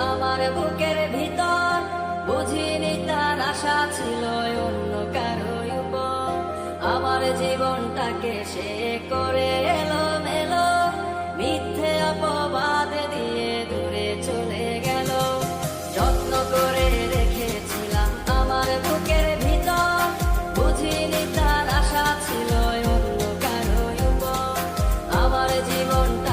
আমার বুকের ভিতর, বুঝিনি তার আশা ছিল অন্য কারো উপর। আমার জীবনটাকে সে করে এলোমেলো, মিথ্যে অপবাদ দিয়ে দূরে চলে গেল। যত্ন করে রেখেছিলাম আমার বুকের ভিতর, বুঝিনি তার আশা ছিল অন্য কারো উপর। আমার জীবনটা